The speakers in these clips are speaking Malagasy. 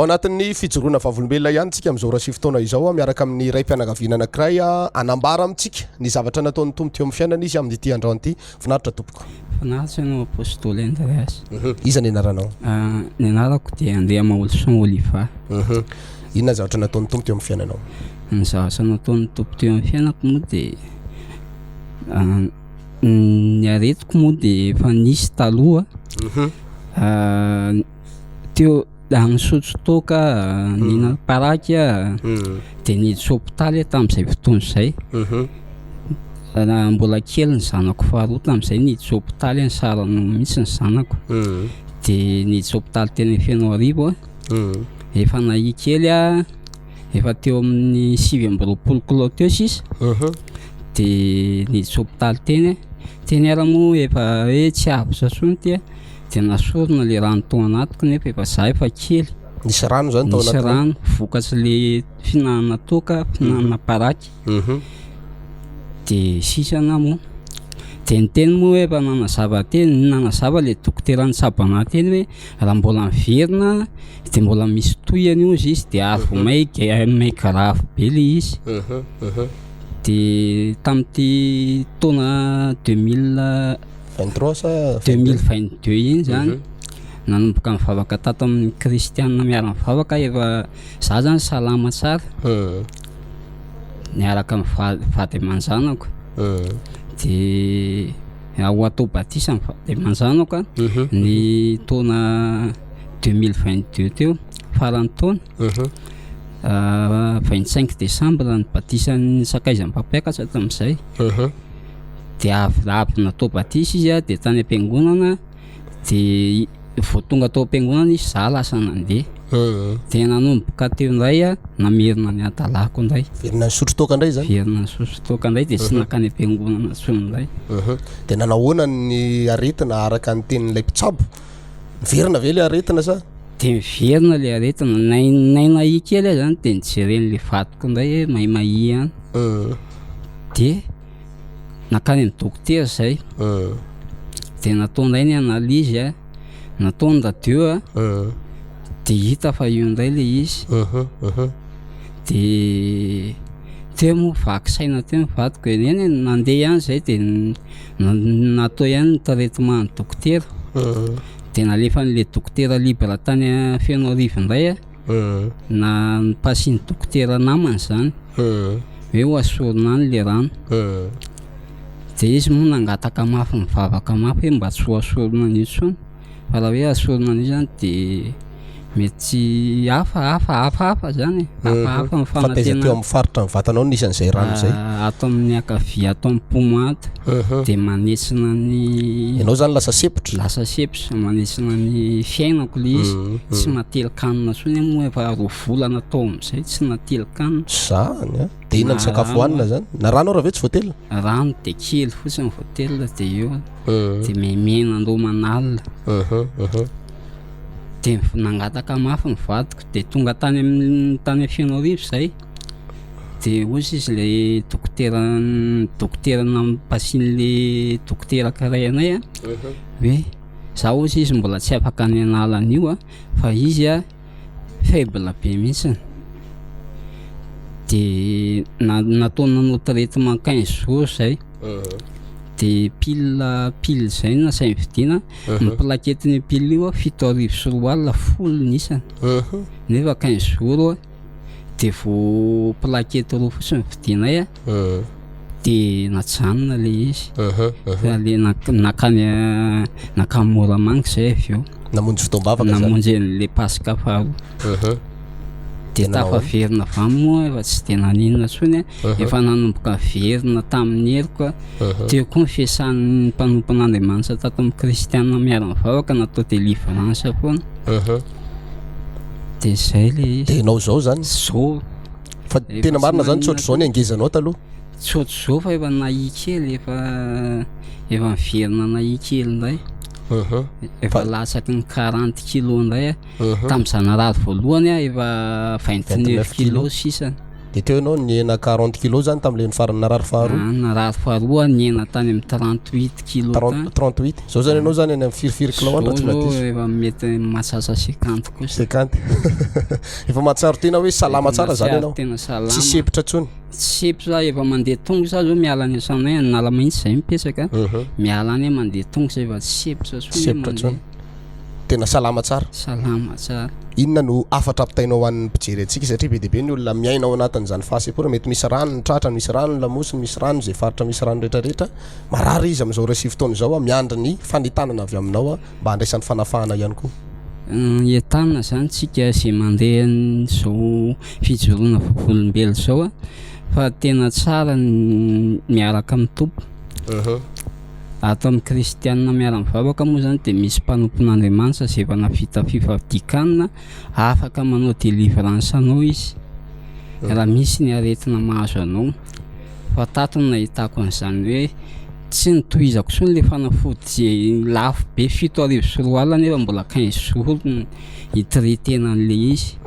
anatin'ny fijoroana vavolombelona ihany tsika amin'izao rasivotona izao miaraka amin'ny ray mpianakaviana anankiray anambara amintsika ny zavatra nataon'ny tombo teo amin'ny fiainana izy amin'ity androany ity finaritra tompoko. Finaritra no apôstôly Andreas. Iza ny anaranao? Ny anarako dia Andrea Maolson Oliva. Inona zavatra nataon'ny tombo teo amin'ny fiainanao? Ny zavatra nataon'ny tombo teo amin'ny fiainako moa dia ny aretiko moa dia efa nisy taloha. Teo nisotro toaka nina paraky dia niditra hôpitaly tamin'izay fotoana izay. Mbola kely ny zanako faharoa tamin'izay niditra hôpitaly ny sarano mihitsy ny zanako. Dia niditra hôpitaly teny Fianararivo efa nahi kely efa teo amin'ny 7 kilao teo sisa. Dia niditra hôpitaly teny ara moa efa hoe tsy avy intsony ty dia nasorona le rano tao anatiko nefa efa za efa kely. Nisy rano zany tao anatiko? Nisy rano vokatry le fihinanana toaka, fihinanana paraky. Dia sisana moa dia niteny moa efa nanazava le dokotera nitsabana teny hoe raha mbola miverina dia mbola misy tohany izy dia avy may grave be le izy. Dia tamin'ity taona 2022 iny zany nanomboka mivavaka tato amin'ny kristianina miara-mivavaka efa za zany salama tsara niaraka mivady aman-janako. Dia ao atao batisa mivady aman-janako ny taona 2022 teo farany taona 25 décembre ny batisan'ny sakaizan'ny mpampiakatra tamin'izay. Dia avy natao batisa izy dia tany am-piangonana dia vao tonga tao am-piangonana izy za lasa nandeha. Dia nanomboka teo indray namerina ny adalako indray. Verina nisotro toaka indray zany? Verina nisotro toaka indray dia tsy nakany am-piangonana intsony indray. Dia nanahoana ny aretina araka ny tenin'ilay mpitsabo? Verina ve le aretina sa? Dia miverina le aretina nahi kely zany dia nijeren'le vadiko indray hoe mahi ihany. Dia nakany amin'ny dokotera izay dia natao indray ny analizy natao ny radio dia hita fa io indray le izy. Dia teo moa vaky saina teo ny vadiko eny nandeha ihany izay dia natao ihany ny traitement ny dokotera. Dia nalefa n'le dokotera libra tany Fianararivo indray na nipasiany dokotera namany zany hoe ho asorina any le rano. Dia izy moa nangataka mafy mivavaka mafy hoe mba tsy ho asorina an'io intsony fa raha hoe asorina an'io zany dia mety hafa zany hafa ny fampiasa teo amin'ny faritra ny vatanao nisy an'izay rano izay ato amin'ny akavia ato amin'ny pomady dia manetsina ny ianao zany lasa sepotra manetsina ny fiainako le izy tsy nateli-kanina intsony moa efa 2 volana tao amin'izay tsy nateli-kanina zany dia inona ny sakafo hohanina zany na rano raha ve tsy voately? Rano dia kely fotsiny voately dia eo dia memena andao manalina. Dia nangataka mafy ny vadiko dia tonga tany amin'ny Fianararivo izay dia ozy izy le dokotera nampasian'le dokotera kiray anay hoe za ozy izy mbola tsy afaka ny analan'io fa izy faible be mihitsiny. Dia natao nanao traitement 15 jours izay dia pile izay nasainy vidiana ny plaketiny pile io 7,4 folo nisany nefa 15 jours dia vao plakety 2 fotsiny vidinay dia najanona le izy le nakany Moramanga izay avy eo namonjy fotoam-bavaka namonjy an'le pasika faharoa. Dia tafaverina avy moa efa tsy dia naninona intsony efa nanomboka verina tamin'ny heriko teo koa ny fiasan'ny mpanompon'Andriamanitra tato amin'ny kristianina miara-mivavaka natao délivrance foana. Dia izay le izy. Dia ianao zao zany? Zao. Fa tena marina zany tsy ohatr'izao ny angezanao taloha? Tsy ohatr'izao fa efa nahi kely efa miverina nahi kely indray. Efa latsaky ny 40 kilo indray tamin'ny zanarary voalohany efa 29 kilo sisany. de teo ianao niena 40 kilo zany tam'le farany narary faharoa narary faharoa niena tany amin'ny 38 kilo 38 zao zany ianao zany any amin'ny firifiry kiloandra tsy mety efa mety matsasa 50 kosa 50 efa mahatsaro tena hoe salama tsara zany ianao tena salama tsy sepitra tsony sepitra za efa mandeha tongo za zao miala any sanay nala mahitsy zay mipesaka miala any mandeha tongo zay efa sepitra tsony tena salama tsara inona no afatra ampitainao hoan'ny mpijery antsika satria be deabe ny olona miainao anatin'izany fasepora mety misy rano ny tratra misy rano ny lamosiny misy rano zay faritra misy rano rehetrarehetra marary izy am'izao resy fotoana zao miandry ny fanitanana avy aminao mba handraisan'ny fanafahana ihany koa entanina zany tsika zay mandeha zao fijoroana volombelo zao fa tena tsara miaraka amin'ny tompo ato amin'ny kristianina miara-mivavaka moa zany de misy mpanompon'Andriamanitra zay efa navita fifadikanana afaka manao délivrance anao izy raha misy ny aretina mahazo anao fa tato no nahitako an'izany hoe tsy nitohizako tsony le fanafody zay lafo be 7 arivo sy roa alina nefa mbola 15 jours hitretena an'le izy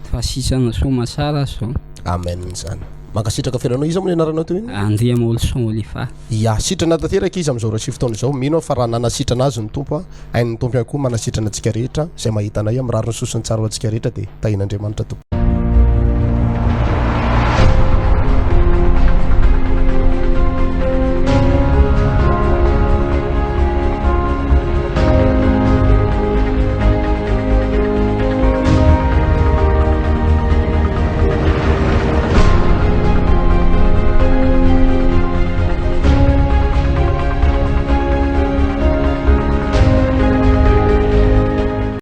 fa sisana soma tsara zao amen zany mankasitraka fiainanao izy amin'ny anaranao teo iny Andrea Molson Olifa ya sitrana tanteraka izy am'izao raha sivy taona izao mino fa raha nanasitrana azy ny tompo hain'ny tompo ihany koa manasitrana antsika rehetra zay mahita anay mirary ny sosiny tsara ho antsika rehetra dia tahin'Andriamanitra tompo